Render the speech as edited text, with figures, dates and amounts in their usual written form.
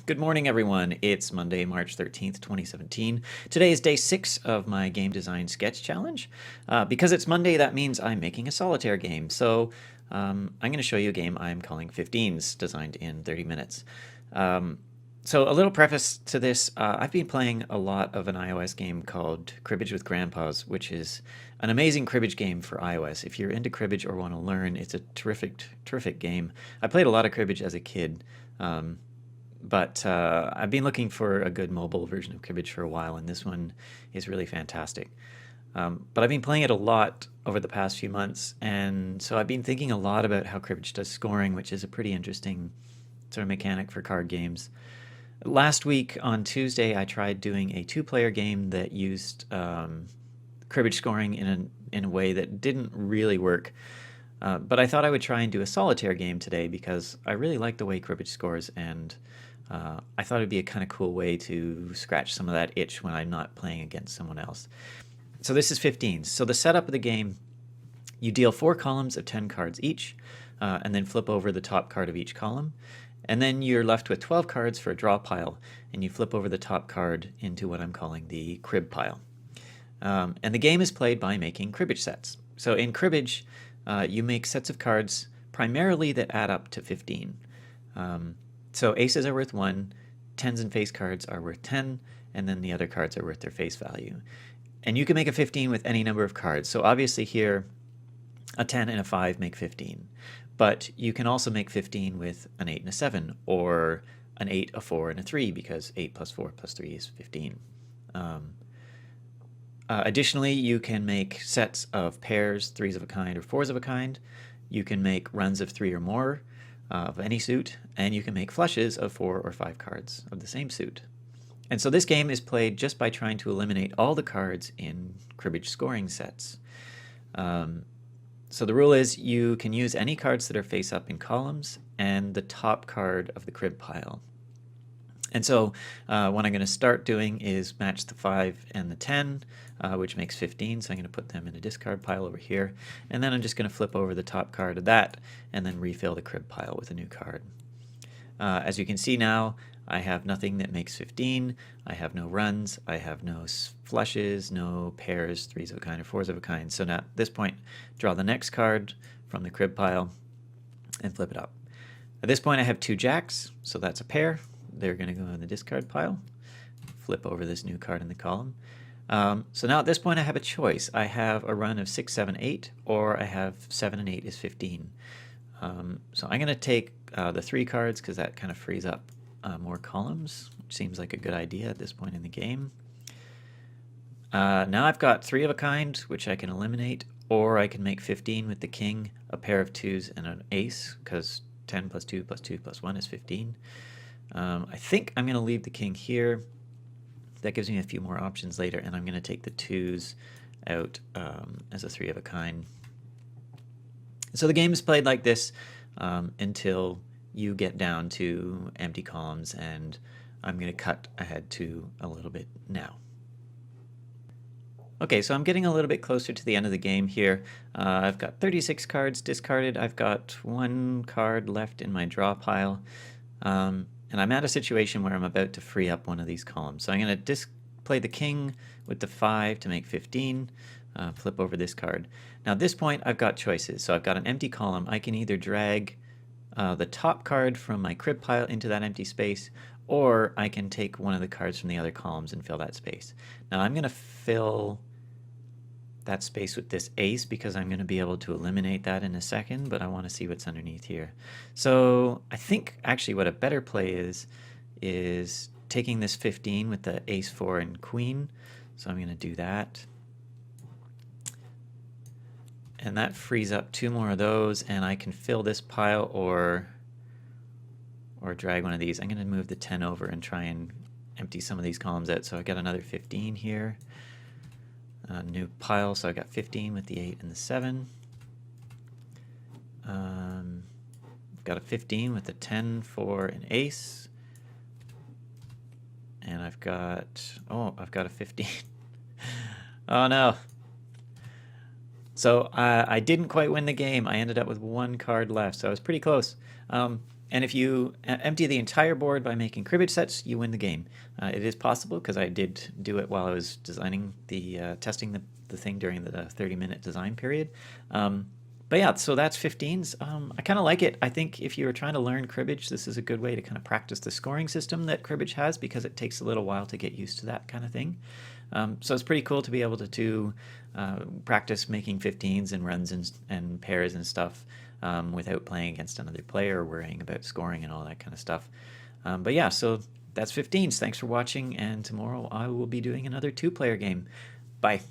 Good morning, everyone. It's Monday, March 13th, 2017. Today is day 6 of my game design sketch challenge. Because it's Monday, that means I'm making a solitaire game. So I'm going to show you a game I'm calling 15s, designed in 30 minutes. So a little preface to this, I've been playing a lot of an iOS game called Cribbage with Grandpas, which is an amazing cribbage game for iOS. If you're into cribbage or want to learn, it's a terrific game. I played a lot of cribbage as a kid. But I've been looking for a good mobile version of Cribbage for a while, and this one is really fantastic. But I've been playing it a lot over the past few months, and so I've been thinking a lot about how Cribbage does scoring, which is a pretty interesting sort of mechanic for card games. Last week on Tuesday, I tried doing a two-player game that used Cribbage scoring in a way that didn't really work. But I thought I would try and do a solitaire game today because I really like the way Cribbage scores, and I thought it'd be a kind of cool way to scratch some of that itch when I'm not playing against someone else. So this is 15. So the setup of the game, you deal 4 columns of 10 cards each, and then flip over the top card of each column. And then you're left with 12 cards for a draw pile, and you flip over the top card into what I'm calling the crib pile. And the game is played by making cribbage sets. So in cribbage, you make sets of cards primarily that add up to 15. So aces are worth 1, 10s and face cards are worth 10, and then the other cards are worth their face value. And you can make a 15 with any number of cards. So obviously here, a 10 and a 5 make 15. But you can also make 15 with an 8 and a 7, or an 8, a 4, and a 3, because 8 plus 4 plus 3 is 15. Additionally, you can make sets of pairs, 3s of a kind or 4s of a kind. You can make runs of 3 or more of any suit, and you can make flushes of 4 or 5 cards of the same suit. And so this game is played just by trying to eliminate all the cards in cribbage scoring sets. So the rule is you can use any cards that are face up in columns and the top card of the crib pile. And so what I'm going to start doing is match the 5 and the 10, which makes 15. So I'm going to put them in a discard pile over here. And then I'm just going to flip over the top card of that and then refill the crib pile with a new card. As you can see now, I have nothing that makes 15. I have no runs. I have no flushes, no pairs, 3s of a kind or 4s of a kind. So now at this point, draw the next card from the crib pile and flip it up. At this point, I have 2 jacks, so that's a pair. They're going to go in the discard pile. Flip over this new card in the column. So now at this point I have a choice. I have a run of 6, 7, 8, or I have 7 and 8 is 15. So I'm going to take the 3 cards because that kind of frees up more columns, which seems like a good idea at this point in the game. Now I've got 3 of a kind, which I can eliminate, or I can make 15 with the king, a pair of 2s, and an ace, because 10 plus 2 plus 2 plus 1 is 15. I think I'm going to leave the king here. That gives me a few more options later, and I'm going to take the 2s out as a 3 of a kind. So the game is played like this until you get down to empty columns, and I'm going to cut ahead to a little bit now. Okay, so I'm getting a little bit closer to the end of the game here. I've got 36 cards discarded. I've got 1 card left in my draw pile. And I'm at a situation where I'm about to free up one of these columns. So I'm going to play the king with the 5 to make 15, flip over this card. Now at this point I've got choices. So I've got an empty column. I can either drag the top card from my crib pile into that empty space, or I can take one of the cards from the other columns and fill that space. Now I'm going to fill that space with this ace because I'm going to be able to eliminate that in a second, but I want to see what's underneath here. So I think actually what a better play is taking this 15 with the ace, 4, and queen. So I'm going to do that. And that frees up 2 more of those, and I can fill this pile or drag one of these. I'm going to move the 10 over and try and empty some of these columns out. So I got another 15 here. New pile, so I got 15 with the 8 and the 7. I've got a 15 with the 10, 4, and ace. And I've got a 15. Oh no. So I didn't quite win the game. I ended up with 1 card left, so I was pretty close. And if you empty the entire board by making cribbage sets, you win the game. It is possible because I did do it while I was designing testing the thing during the 30-minute design period. But yeah, so that's 15s. I kind of like it. I think if you're trying to learn cribbage, this is a good way to kind of practice the scoring system that cribbage has, because it takes a little while to get used to that kind of thing. So it's pretty cool to be able to practice making 15s and runs and pairs and stuff without playing against another player or worrying about scoring and all that kind of stuff. But yeah, so that's 15s. Thanks for watching, and tomorrow I will be doing another 2-player game. Bye.